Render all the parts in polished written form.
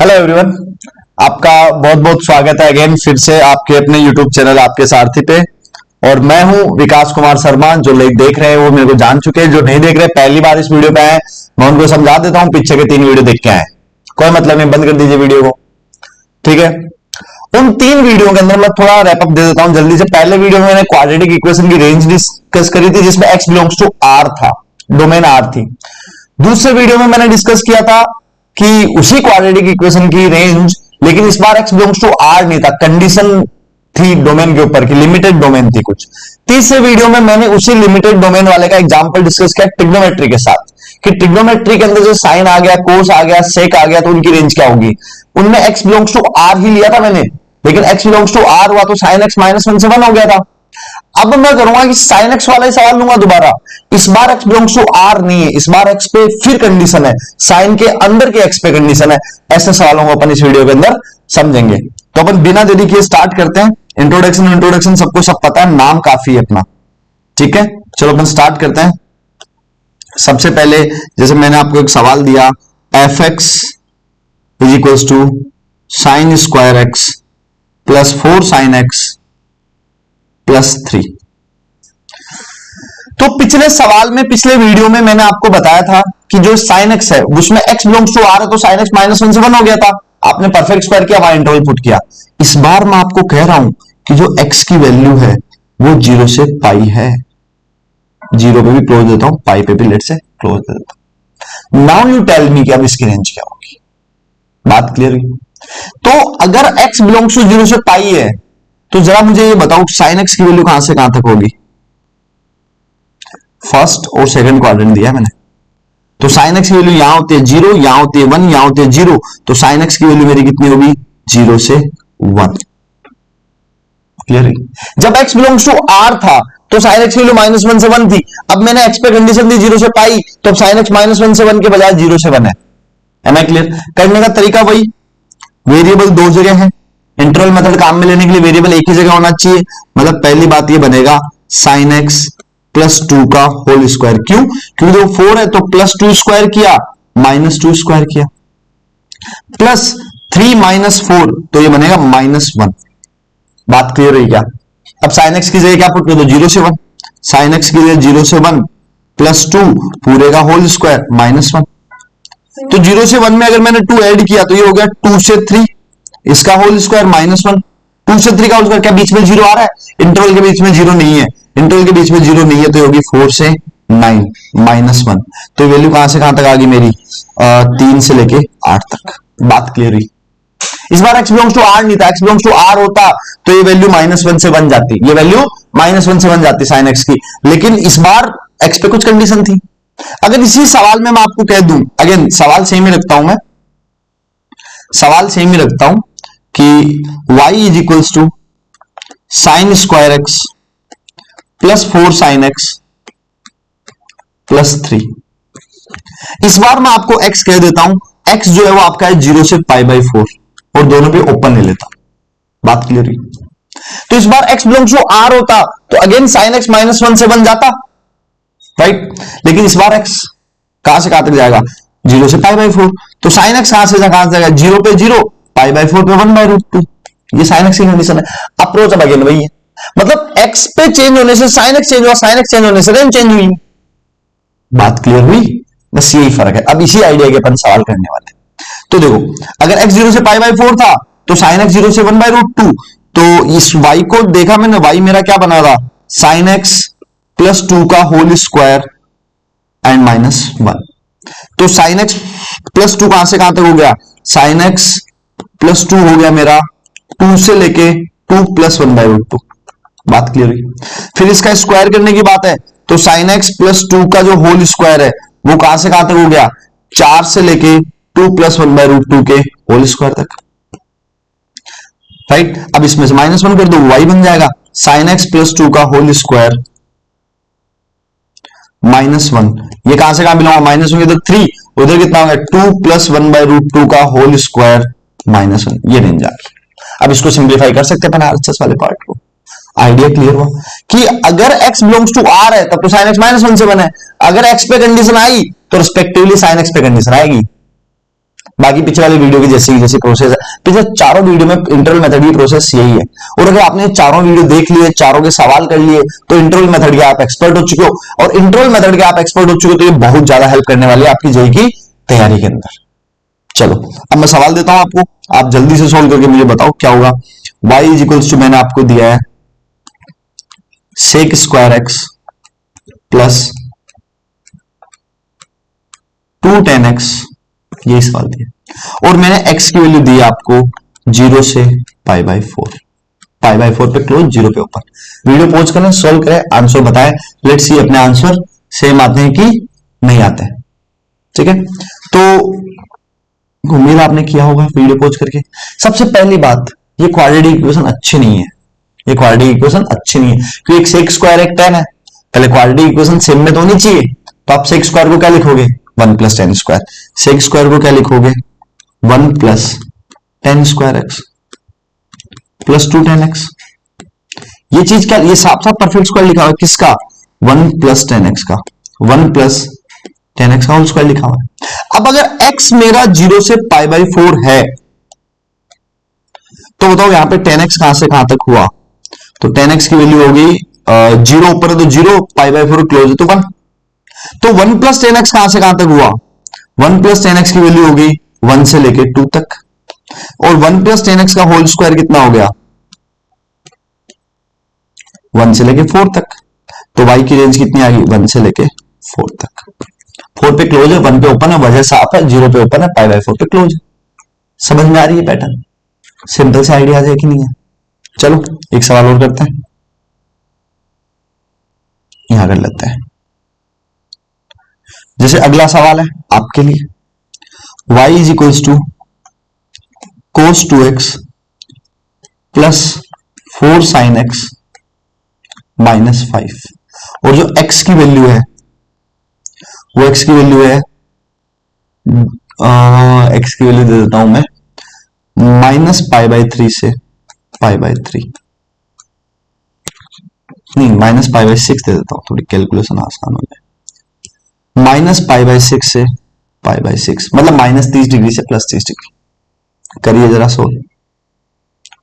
Hello everyone, आपका बहुत बहुत स्वागत है अगेन फिर से आपके अपने यूट्यूब चैनल आपके सारथी पे। और मैं हूं विकास कुमार शर्मा। जो लोग देख रहे हैं वो मेरे को जान चुके हैं, जो नहीं देख रहे पहली बार इस वीडियो पे आए मैं उनको समझा देता हूं, पीछे के 3 वीडियो देख के आए, कोई मतलब नहीं, बंद कर दीजिए वीडियो को। ठीक है, उन 3 वीडियो के अंदर मैं थोड़ा रैपअप दे देता हूं जल्दी से। पहले वीडियो में मैंने क्वाड्रेटिक इक्वेशन की रेंज डिस्कस करी थी जिसमें x बिलोंग्स टू r था, डोमेन r थी। दूसरे वीडियो में मैंने डिस्कस किया था कि उसी क्वाड्रेटिक इक्वेशन की रेंज, लेकिन इस बार x बिलोंग्स टू r नहीं था, कंडीशन थी डोमेन के ऊपर की, लिमिटेड डोमेन थी कुछ। तीसरे वीडियो में मैंने उसी लिमिटेड डोमेन वाले का एग्जांपल डिस्कस किया ट्रिग्नोमेट्री के साथ, कि ट्रिग्नोमेट्री के अंदर जो साइन आ गया, कोस आ गया, सेक आ गया, तो उनकी रेंज क्या होगी। उनमें x बिलोंग्स टू r ही लिया था मैंने, लेकिन x बिलोंग्स टू r हुआ तो sin x -1 से 1 हो गया था। अब मैं करूंगा कि sin x वाला ही सवाल लूंगा दोबारा। इस बार x बिलोंग्स टू r नहीं है, इस बार x पे फिर कंडीशन है, साइन के अंदर के x पे कंडीशन है। ऐसे सवालों को अपन इस वीडियो के अंदर समझेंगे। तो अपन बिना देरी किए स्टार्ट करते हैं। इंट्रोडक्शन सबको सब पता है, नाम काफी है अपना। ठीक है, चलो अपन स्टार्ट करते हैं। सबसे पहले जैसे मैंने आपको एक सवाल दिया, f x is equals to sine square x plus 4 sine x plus 3। तो पिछले सवाल में, पिछले वीडियो में मैंने आपको बताया था कि जो साइन एक्स है उसमें x बिलोंग्स टू r है, तो साइन एक्स -1 से 1 हो गया था। आपने परफेक्ट स्क्वायर किया, वहां इंटरवल पुट किया। इस बार मैं आपको कह रहा हूं कि जो x की वैल्यू है वो 0 से पाई है। 0 पे भी क्लोज देता हूं, पाई पे भी लेट से क्लोज दे देता हूं। नाउ यू टेल मी कि अब इसकी रेंज क्या होगी। बात क्लियर हुई? तो अगर x बिलोंग्स टू 0 से पाई है तो जरा मुझे ये बताओ साइन x की वैल्यू कहां से कहां तक होगी। फर्स्ट और सेकंड क्वाड्रेंट दिया मैंने, तो साइन x की वैल्यू यहां होती है 0, यहां होती है 1, यहां होती है 0, तो साइन x की वैल्यू मेरी कितनी होगी 0 से 1। क्लियर है? जब x बिलोंग्स टू r था तो साइन x की वैल्यू -1 से 1 थी। अब मैंने x पे कंडीशन दी 0 से पाई, तो साइन x -1 से 1 के बजाय 0 से 1 है। Am I clear? करने का तरीका वही, वेरिएबल 2 जगह है। इंटरवल मेथड काम में लेने के लिए वेरिएबल एक ही जगह होना चाहिए। मतलब पहली बात ये बनेगा साइन एक्स प्लस 2 का होल स्क्वायर। क्यों? क्योंकि जो 4 है तो प्लस 2 स्क्वायर किया, -2 स्क्वायर किया, प्लस 3 -4 तो ये बनेगा -1। बात क्लियर है क्या? अब साइन एक्स की जगह क्या पुट कर दो, 0 से 1। साइन एक्स की जगह 0 से 1 प्लस 2 पूरे का होल स्क्वायर -1। तो 0 से 1 में अगर मैंने 2 ऐड किया तो ये हो गया 2 से 3, इसका होल स्क्वायर -1। 2 से 3 का होल स्क्वायर, क्या बीच में 0 आ रहा है? इंटरवल के बीच में 0 नहीं है, इंटरवल के बीच में 0 नहीं है, तो होगी 4 से 9 -1। तो वैल्यू कहां से कहां तक आ गई मेरी, 3 से लेके 8 तक। बात क्लियर हुई? इस बार x बिलोंग्स टू r नहीं था, x बिलोंग्स टू r होता तो ये वैल्यू -1 से बन जाती, ये वैल्यू -1 से बन जाती साइन x की। लेकिन इस बार x पे कुछ कंडीशन थी। अगर इसी सवाल में मैं आपको कह दूं, अगेन सवाल सेम ही रखता हूं मैं, सवाल सेम ही रखता हूं कि y is equals to sine square x plus 4 sine x plus 3। इस बार मैं आपको x कह देता हूं, x जो है वो आपका है 0 से π/4 और दोनों पे ओपन ले लेता। बात क्लियर हुई? तो इस बार x बिलोंग्स टू r होता तो अगेन साइन x -1 से बन जाता, राइट? लेकिन इस बार x कहां से कहां तक जाएगा, 0 से π/4। तो साइन x कहां से कहां जाएगा, 0 पे 0, π/4 पे 1/√2। ये साइन x की कंडीशन है। अप्रोच अब अगेन वही है, मतलब x पे चेंज होने से साइन x चेंज हुआ, साइन x चेंज होने से रेंज चेंज हुई। बात क्लियर हुई? बस यही फर्क है। अब इसी आइडिया के अपन सवाल करने वाले हैं। तो देखो, अगर x 0 से π/4 था तो साइन x 0 से 1/√2, तो इस y को देखा मैंने, y मेरा क्या बना था, साइन x प्लस 2 का होल स्क्वायर एंड -1। तो साइन x प्लस 2 कहां से कहां तक हो गया, साइन x प्लस 2 हो गया मेरा 2 से लेके 2 + 1/√2। बात क्लियर हुई? फिर इसका स्क्वायर करने की बात है तो साइन x प्लस 2 का जो होल स्क्वायर है वो कहां से कहां तक हो गया, 4 से लेके 2 + 1/√2 के होल स्क्वायर तक, राइट? अब इसमें से -1 कर दो, y बन जाएगा साइन x प्लस 2 का होल स्क्वायर -1। ये कहां से कहां मिला, माइनस होंगे तो 3, उधर कितना होगा 2 + 1/√2 का होल स्क्वायर -1। ये रेंज आ गई। अब इसको सिंप्लीफाई कर सकते हैं अपन आरएचएस वाले पार्ट को। आइडिया क्लियर हुआ कि अगर x बिलोंग्स टू r है तब तो साइन x -1 से बना है, अगर x पे कंडीशन आई तो रिस्पेक्टिवली साइन x पे कंडीशन आएगी। बाकी पिछले वाली वीडियो की जैसी प्रोसेस है, पिछले चारों वीडियो में इंटरवल मेथड की प्रोसेस यही है। और अगर आपने चारों वीडियो देख लिए, चारों के सवाल कर लिए, तो इंटरवल मेथड के आप एक्सपर्ट हो चुके हो। और इंटरवल मेथड के आप एक्सपर्ट हो चुके हो तो ये बहुत ज्यादा हेल्प करने वाली है आपकी जेईई की तैयारी के अंदर। चलो अब मैं सवाल देता हूं आपको, आप जल्दी से सोल्व करके मुझे बताओ क्या होगा। y इज इक्वल्स टू मैंने आपको दिया है sec square x plus 2 tan x, ये सवाल दिया। और मैंने x की वैल्यू दी है आपको 0 से पाई बाई 4, पाई बाई 4 पे क्लोज, 0 पे ओपन। वीडियो पॉज करें, सोल्व करें, आंसर बताएं, लेट्स सी अपने आंसर सेम आते हैं कि नहीं आते हैं। ठीक है, तो उम्मीद आपने किया होगा वीडियो पॉज करके। सबसे पहली बात, ये क्वाड्रेटिक इक्वेशन अच्छी नहीं है, ये क्वाड्रेटिक इक्वेशन अच्छी नहीं है क्योंकि एक सेक स्क्वायर एक tan है। पहले क्वाड्रेटिक इक्वेशन सेम में तो होनी चाहिए, तो आप सेक स्क्वायर को क्या लिखोगे 1 plus tan square, sec square को क्या लिखोगे 1 plus tan square x plus 2 tan x। ये चीज क्या, ये साफ साफ परफेक्ट स्क्वायर लिखा हुआ है किसका 1 प्लस tan x का, 1 प्लस tan x का होल स्क्वायर लिखा हुआ है। अब अगर x मेरा 0 से पाई बाई 4 है तो बताओ यहां पे tan x कहां से कहां तक हुआ, तो tan x की वैल्यू होगी 0 ऊपर है तो 0, पाई बाई 4 क्लोज है तो 1। तो 1 प्लस tan x कहां से कहां तक हुआ, 1 प्लस tan x की वैल्यू होगी 1 से लेके 2 तक, और 1 प्लस tan x का होल स्क्वायर कितना हो गया 1 से लेके 4 तक। तो y की रेंज कितनी आ गई 1 से लेके 4 तक। 4 पे क्लोज है, 1 पे ओपन है, वजह साफ है, 0 पे ओपन है, पाई बाई 4 पे क्लोज है। समझ में आ रही है पैटर्न, सिंपल से आइडिया है कि नहीं है। चलो एक सवाल और करते हैं, यहां कर लेते हैं। जैसे अगला सवाल है आपके लिए, y is equals to cos 2x plus 4 sine x minus 5, और जो x की वैल्यू है वो x की वैल्यू है x की वैल्यू दे देता हूं मैं माइनस पाई बाई 3 से पाई बाई 3, नहीं माइनस पाई बाई 6 दे देता हूं, थोड़ी कैलकुलेशन आसान हो जाए। माइनस पाई बाई 6 से पाई बाई 6 मतलब माइनस 30 डिग्री से प्लस 30 डिग्री। करिए जरा सोल्व,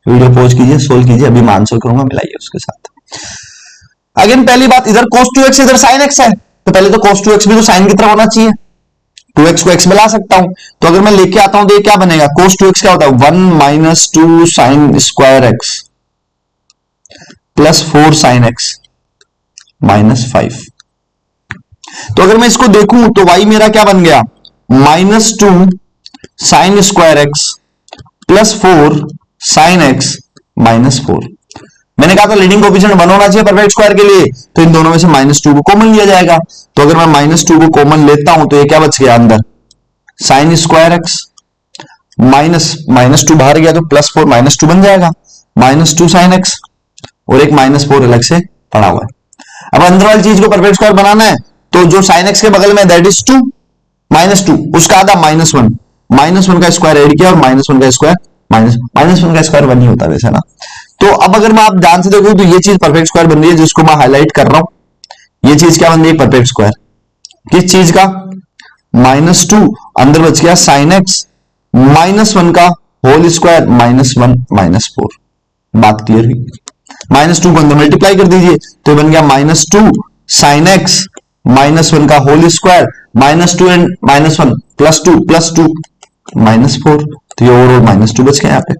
वीडियो पॉज कीजिए, सोल्व कीजिए, अभी मैं आंसर करूंगा, मिलाइए उसके साथ। अगेन पहली बात, इधर cos 2x इधर sin x है, तो पहले तो cos 2x भी तो sin की तरफ होना चाहिए, 2x को x में ला सकता हूं। तो अगर मैं लेके आता हूं तो ये क्या बनेगा, cos 2x क्या होता है 1 minus 2 sign square x plus 4 sine x minus 5। तो अगर मैं इसको देखूं तो y मेरा क्या बन गया minus 2 sign square x plus 4 sine x minus 4। मैंने कहा था लीडिंग कोएफिशिएंट 1 होना चाहिए परफेक्ट स्क्वायर के लिए, तो इन दोनों में से माइनस 2 को कॉमन लिया जाएगा। तो अगर मैं माइनस 2 को कॉमन लेता हूं तो ये क्या बच गया अंदर sign square x minus minus 2 बाहर गया तो प्लस 4 माइनस 2 बन जाएगा, माइनस 2 साइन एक्स, और एक माइनस 4 अलग से पड़ा हुआ है। अब अंदर वाली चीज को परफेक्ट स्क्वायर बनाना है तो जो साइन एक्स के बगल में दैट इज 2 माइनस 2, उसका आधा माइनस 1, माइनस 1 का स्क्वायर ऐड किया और माइनस 1 का स्क्वायर माइनस 1 का स्क्वायर 1 ही होता है वैसे ना। तो अब अगर मैं आप ध्यान से देखो तो ये चीज परफेक्ट स्क्वायर बन रही है जिसको मैं हाईलाइट कर रहा हूं। ये चीज क्या बन रही है परफेक्ट स्क्वायर, किस चीज का माइनस 2, अंदर बच गया साइन एक्स माइनस 1 का होल स्क्वायर माइनस 1 माइनस 4। बात क्लियर हुई, माइनस 2 को अंदर मल्टीप्लाई कर दीजिए तो बन गया माइनस 2 साइन एक्स माइनस 1 का whole square minus 2 and minus 1 plus 2 minus 4। तो ये ओवरऑल माइनस 2 बच गया यहाँ पे।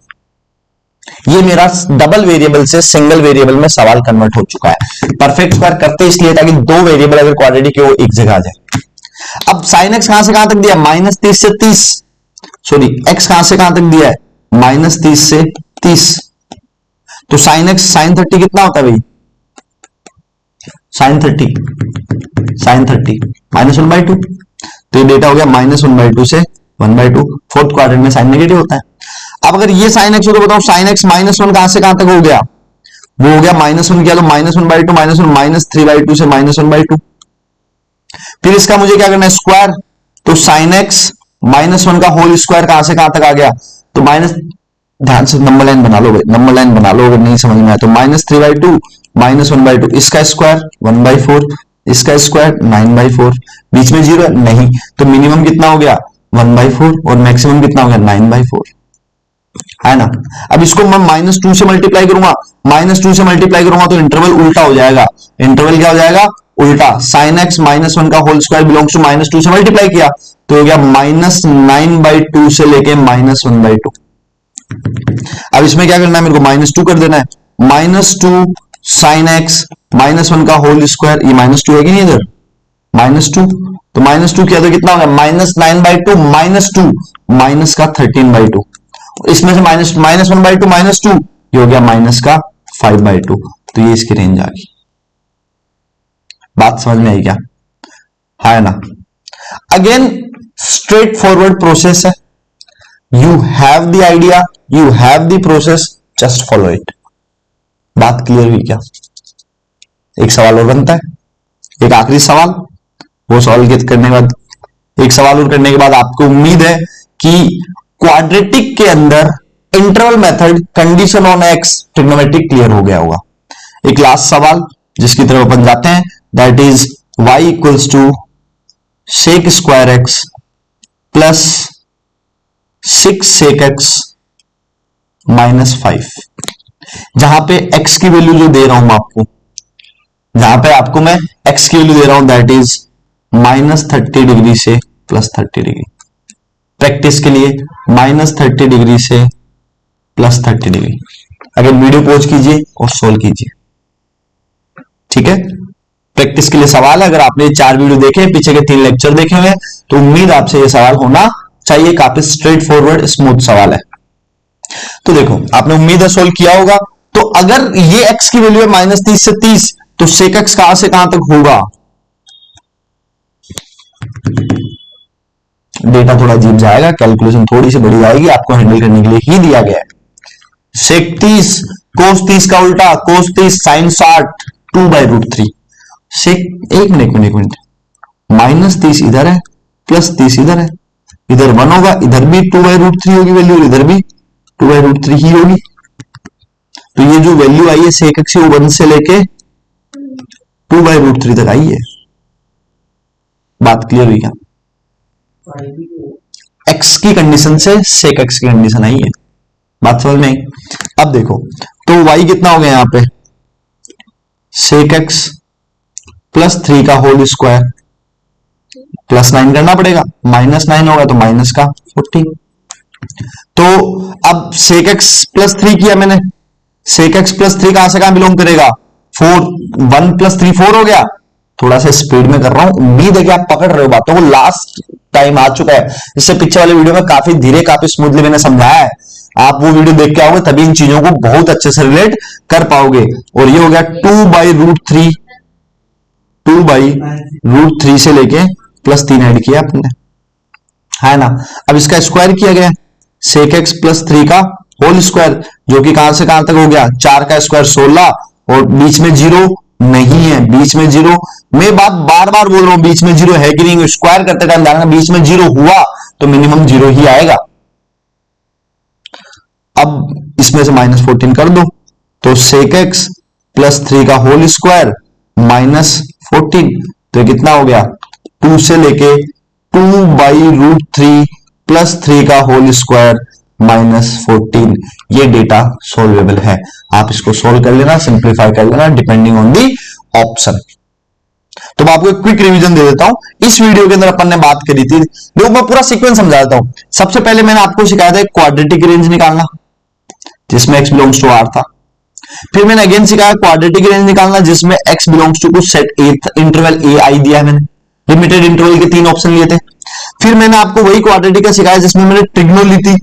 ये मेरा डबल वेरिएबल से सिंगल वेरिएबल में सवाल कन्वर्ट हो चुका है। परफेक्ट स्क्वायर करते इसलिए ताकि दो वेरिएबल अगर क्वाड्रेटिक है वो एक जगह आ जाए। अब साइन एक्स कहां से कहां तक दिया माइनस 30 से 30, सॉरी एक्स कहां से कहां तक दिया है माइनस 30 से 30। तो साइन एक्स साइन 30 कितना होता है भाई साइन 30 माइनस 1/2। तो ये डेटा हो गया माइनस 1/2 से 1/2। फोर्थ क्वाड्रेंट में साइन नेगेटिव होता है। अब अगर ये साइन एक्स हो तो बताओ साइन एक्स माइनस 1 कहां से कहां तक हो गया, वो हो गया माइनस 1 किया तो माइनस 1/2 माइनस 1 माइनस 3/2 से माइनस 1/2। फिर इसका मुझे क्या करना है स्क्वायर, तो साइन एक्स माइनस 1 का होल स्क्वायर कहां से कहां तक आ गया, तो माइनस, ध्यान से नंबर लाइन बना लो, नंबर लाइन बना लो अगर नहीं समझ में आया तो माइनस 3/2 माइनस 1/2, इसका स्क्वायर 1/4, इसका स्क्वायर 9/4, बीच में 0 नहीं, तो मिनिमम कितना हो गया 1/4 और मैक्सिमम कितना हो गया 9/4, है ना। अब इसको मैं -2 से मल्टीप्लाई करूंगा, -2 से मल्टीप्लाई करूंगा तो इंटरवल उल्टा हो जाएगा। इंटरवल क्या हो जाएगा? उल्टा। sin x -1 का होल स्क्वायर बिलोंग्स टू -2 से मल्टीप्लाई किया तो हो गया -9/2 से लेके -1/2। अब इसमें क्या करना है, मेरे को -2 कर देना है। -2 sin x -1 का होल स्क्वायर, ये -2 है कि नहीं इधर, -2, तो -2 किया तो कितना हो गया -9/2 -2 माइनस का 13/2, इसमें से -1/2 -2 ये हो गया माइनस का 5/2, तो ये इसकी रेंज आ गई। बात समझ में आई क्या? है ना। अगेन स्ट्रेट फॉरवर्ड प्रोसेस है, you have the idea, you have the process, just follow it. बात क्लियर हुई क्या? एक सवाल और बनता है, एक आखिरी सवाल, वो सॉल्व करने के बाद, एक सवाल और करने के बाद आपको उम्मीद है कि क्वाड्रेटिक के अंदर interval method, condition on x, trigonometric clear हो गया होगा। एक लास्ट सवाल जिसकी तरफ अपन जाते हैं, that is y equals to sec square x plus 6 sec x -5, जहां पे x की वैल्यू जो दे रहा हूं आपको, जहां पे आपको मैं x की वैल्यू दे रहा हूं दैट इज -30 डिग्री से +30 डिग्री। प्रैक्टिस के लिए -30 डिग्री से +30 डिग्री। अगर वीडियो पॉज कीजिए और सोल्व कीजिए, ठीक है। प्रैक्टिस के लिए सवाल है, अगर आपने 4 वीडियो देखे, पीछे के 3 लेक्चर देखे हुए तो उम्मीद आपसे ये सवाल होना चाहिए। काफी स्ट्रेट फॉरवर्ड स्मूथ सवाल है। तो देखो, आपने उम्मीद है सोल्व किया होगा। तो अगर ये x की वैल्यू है -30 से 30, तो sec x कहां से कहां तक होगा? डेटा थोड़ा अजीब जाएगा, कैलकुलेशन थोड़ी सी बड़ी जाएगी, आपको हैंडल करने के लिए ही दिया गया है। sec 30 cos 30 का उल्टा, cos 30 sin 60 2/√3। sec एक मिनट, -30 इधर है, +30 इधर है, इधर 1 होगा, इधर भी 2/√3 होगी वैल्यू, इधर भी 2/√3 ही होगी। तो ये जो वैल्यू आई है sec x, वो 1 से लेके 2/√3 तक आई है। बात क्लियर हुई क्या? x की कंडीशन से sec x की कंडीशन आई है। बात समझ में आई? अब देखो, तो y कितना हो गया यहां पे, sec x +3 का होल स्क्वायर, +9 करना पड़ेगा, -9 होगा तो माइनस का 14। तो अब sec x +3 किया मैंने, sec x +3 कहां से कहां बिलोंग करेगा, 4, 1 + 3 4 हो गया। थोड़ा सा स्पीड में कर रहा हूं, उम्मीद है कि आप पकड़ रहे हो बातों को। लास्ट टाइम आ चुका है, इससे पीछे वाले वीडियो में काफी धीरे, काफी स्मूथली मैंने समझाया है। आप वो वीडियो देख के आओगे तभी इन चीजों को बहुत अच्छे से रिलेट कर पाओगे। और ये हो गया 2/√3, 2/√3 से लेके +3 ऐड किया आपने, है ना। अब इसका स्क्वायर किया गया, sec x +3 का होल स्क्वायर, जो कि कहां से कहां तक हो गया, 4 का स्क्वायर 16, और बीच में 0 नहीं है, बीच में 0, मैं बात बार बार बोल रहा हूं, बीच में 0 है कि नहीं, स्क्वायर करते टाइम ध्यान रखना, बीच में 0 हुआ तो मिनिमम 0 ही आएगा। अब इसमें से -14 कर दो, तो sec x +3 का होल स्क्वायर -14, तो कितना हो गया, 2 से लेके 2/√3 +3 का होल स्क्वायर -14। ये डेटा सोल्वेबल है, आप इसको सोल्व कर लेना, सिंप्लीफाई कर लेना डिपेंडिंग ऑन दी ऑप्शन। तो मैं आपको एक क्विक रिवीजन दे देता हूं। इस वीडियो के अंदर अपन ने बात करी थी, देखो मैं पूरा सीक्वेंस समझा देता हूं। सबसे पहले मैंने आपको सिखाया था क्वाड्रेटिक रेंज निकालना, जिसमें x बिलोंग्स टू r था। फिर मैंने अगेन सिखाया क्वाड्रेटिक रेंज निकालना, जिसमें x बिलोंग्स टू कुछ सेट ए, इंटरवल ए आई दिया है मैंने, लिमिटेड इंटरवल के 3 ऑप्शन लिए थे। फिर मैंने आपको वही क्वाड्रेटिक का सिखाया जिसमें मैंने ट्रिग्नो ली थी,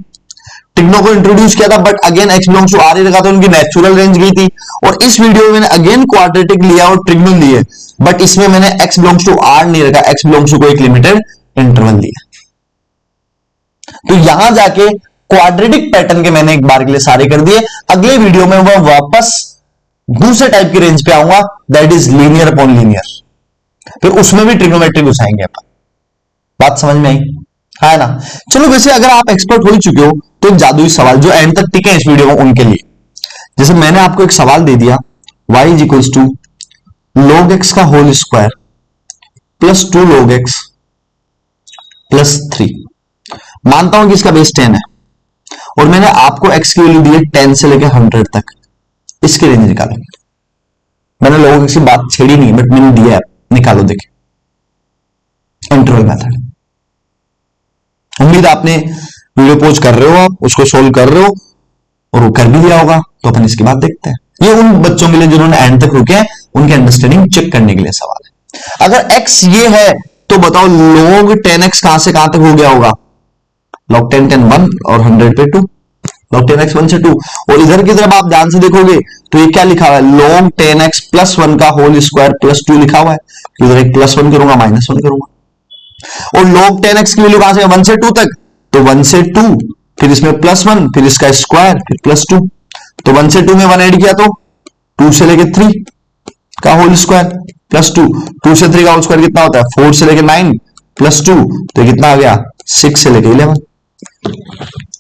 ट्रिग्नो को इंट्रोड्यूस किया था, but again x belongs to r ही रखा था, उनकी नेचुरल रेंज गई थी। और इस वीडियो में मैंने अगेन क्वाड्रेटिक लिया और ट्रिग्नो लिए, बट इसमें मैंने x बिलोंग्स टू r नहीं रखा, x बिलोंग्स टू को एक लिमिटेड इंटरवल दिया। तो यहां जाके क्वाड्रेटिक पैटर्न के मैंने एक बार के लिए सारे कर दिए। अगले वीडियो में वह वापस दूसरे टाइप की रेंज पे आऊंगा, that is linear upon linear, फिर उसमें भी ट्रिग्नोमेट्री घुसाएंगे अपन। बात समझ में आई, है ना। चलो, वैसे अगर आप एक्सपर्ट हो चुके हो तो एक जादुई सवाल जो एंड तक टिके इस वीडियो में उनके लिए, जैसे मैंने आपको एक सवाल दे दिया, y is equals to log x का होल स्क्वायर +2 log x +3, मानता हूं कि इसका बेस 10 है और मैंने आपको x की वैल्यू दी है 10 से लेकर 100 तक, इसकी रेंज निकालो। मैंने लोगों की बात छेड़ी नहीं, बट मैंने दिया है, निकालो। देखिए इंटरवल मेथड। उम्मीद आपने वीडियो पोज कर रहे हो, आप उसको सोल्व कर रहे हो और वो कर भी दिया होगा। तो अपन इसकी बात देखते हैं। ये उन बच्चों के लिए जिन्होंने एंड तक रुके हैं, उनकी अंडरस्टैंडिंग चेक करने के लिए सवाल है। अगर x ये है तो बताओ log 10x कहां से कहां तक हो गया होगा? log 10 10 1 और 100 पे 2, log 10x 1 से 2। और इधर की तरफ आप ध्यान से देखोगे तो ये क्या लिखा हुआ है? log 10x प्लस 1 का होल स्क्वायर प्लस 2 लिखा हुआ है। इधर एक प्लस 1 करूंगा, माइनस 1 करूंगा। और log 10x की वैल्यू कहां से? 1 से 2 तक, तो 1 से 2, फिर इसमें प्लस 1, फिर इसका स्क्वायर, फिर प्लस 2। तो 1 से 2 में 1 ऐड किया तो 2 से लेके 3 का होल स्क्वायर प्लस 2, 2 से 3 का होल स्क्वायर कितना होता है? 4 से लेके 9 प्लस 2, तो कितना आ गया? 6 से लेके 11।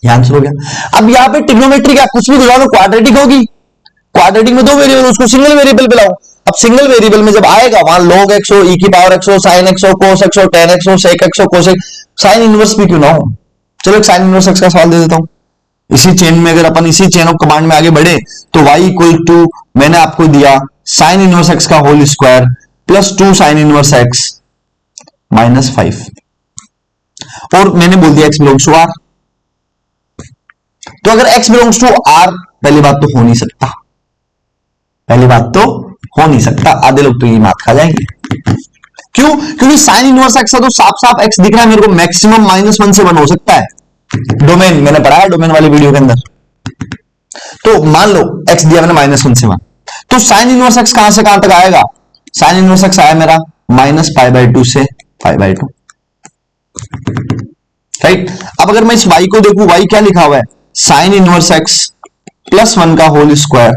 यह आंसर हो गया। अब यहां पे ट्रिग्नोमेट्री का कुछ भी दिखाओ तो क्वाड्रेटिक होगी। क्वाड्रेटिक में दो वेरिएबल, उसको सिंगल वेरिएबल पे लाओ। अब सिंगल वेरिएबल में जब आएगा वहां log x हो, e की पावर x हो, sin x हो, cos x हो, tan x हो, sec x हो, cos x, साइन इनवर्स भी क्यों ना हो। चलो एक साइन इनवर्स x का सवाल दे देता हूं। इसी चेन में अगर अपन इसी चेन ऑफ कमांड में आगे बढ़े तो y इक्वल टू मैंने आपको दिया साइन इनवर्स x का whole square plus 2 sine inverse x minus 5, और मैंने बोल दिया x बिलोंग्स टू r। तो अगर x बिलोंग्स टू r, पहली बात तो हो नहीं सकता, पहली बात तो हो नहीं सकता। आधे लोग तो ये मात खा जाएंगे। क्यों? क्योंकि साइन इनवर्स x है तो साफ साफ x दिख रहा है मेरे को, मैक्सिमम -1 से 1 हो सकता है। डोमेन मैंने पढ़ाया डोमेन वाली वीडियो के अंदर। तो मान लो x दिया मैंने -1 से 1, तो साइन इनवर्स x कहां से कहां तक आएगा? साइन इनवर्स x आया मेरा -π/2 से π/2, राइट। अब अगर मैं इस y को देखूं, y क्या लिखा हुआ है? साइन इनवर्स x प्लस 1 का होल स्क्वायर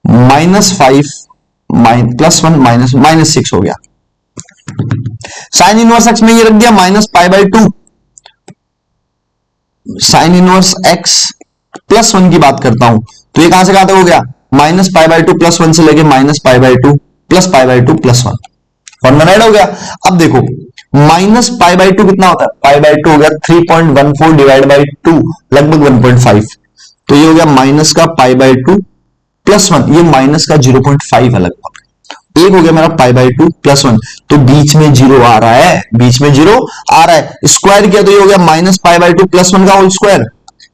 -5 प्लस 1 -6 हो गया। साइन इनवर्स x में ये रख दिया -π/2, साइन इनवर्स x प्लस 1 की बात करता हूं तो ये कहां से कहां तक हो गया? -π/2 प्लस 1 से लेके -π/2 प्लस π/2 प्लस 1, 1 ऐड हो गया। अब देखो -π/2 कितना होता है? π/2 हो गया 3.14 डिवाइड बाई 2, लगभग 1.5। तो ये हो गया माइनस का π/2 प्लस 1, ये माइनस का 0.5 है लगभग। एक हो गया मेरा π/2 प्लस 1, तो बीच में 0 आ रहा है, बीच में 0 आ रहा है। स्क्वायर किया तो ये हो गया -π/2 प्लस 1 का होल स्क्वायर,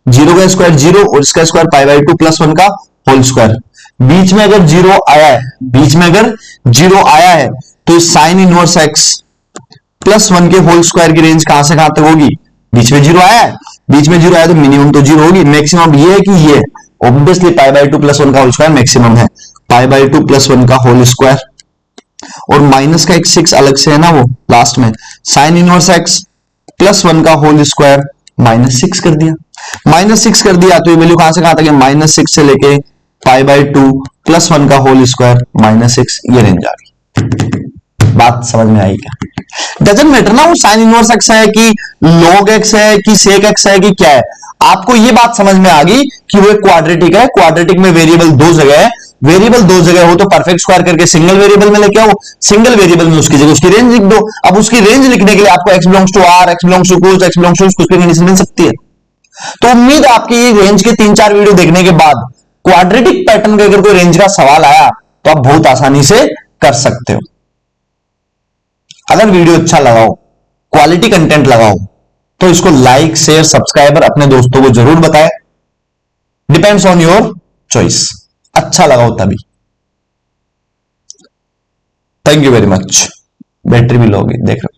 0 का स्क्वायर 0 और इसका स्क्वायर π/2 प्लस 1 का होल स्क्वायर। बीच में अगर 0 आया है, बीच में अगर 0 आया है तो साइन इनवर्स x प्लस 1 के होल स्क्वायर की रेंज कहां से कहां तक होगी? बीच में 0 आया है, बीच में 0 आया तो मिनिमम तो 0 होगी, मैक्सिमम ये है कि ये ऑब्वियसली π/2 प्लस 1 का होल स्क्वायर मैक्सिमम है, π/2 प्लस 1 का होल स्क्वायर, और माइनस का एक 6 अलग से है ना वो लास्ट में, साइन इनवर्स x प्लस 1 का होल स्क्वायर -6 कर दिया। -6 कर दिया तो ये वैल्यू कहां से कहां तक है? -6 से लेके π/2 प्लस 1 का होल स्क्वायर -6, ये रेंज आ गई। बात समझ में आई क्या? डजंट मैटर ना वो साइन इनवर्स x है कि log x है कि sec x है कि क्या है, आपको ये बात समझ में आ गई कि वो क्वाड्रेटिक है। क्वाड्रेटिक में वेरिएबल दो जगह है, वेरिएबल दो जगह हो तो परफेक्ट स्क्वायर करके सिंगल वेरिएबल में लेके आओ, सिंगल वेरिएबल में उसकी जगह उसकी रेंज लिख दो। अब उसकी रेंज लिखने के लिए आपको x belongs to r, x belongs to cos, x belongs to कुछ की कंडीशन मिल सकती है। तो उम्मीद आपकी ये रेंज के 3-4 वीडियो देखने के बाद क्वाड्रेटिक पैटर्न का अगर कोई रेंज का सवाल आया तो आप बहुत आसानी से कर सकते हो। अगर वीडियो अच्छा लगा हो, क्वालिटी कंटेंट लगा हो, तो इसको लाइक शेयर सब्सक्राइबर अपने दोस्तों को जरूर बताएं। डिपेंड्स ऑन योर चॉइस, अच्छा लगा हो तभी। Thank you very much. Battery भी लो होगी, देख रहे हो।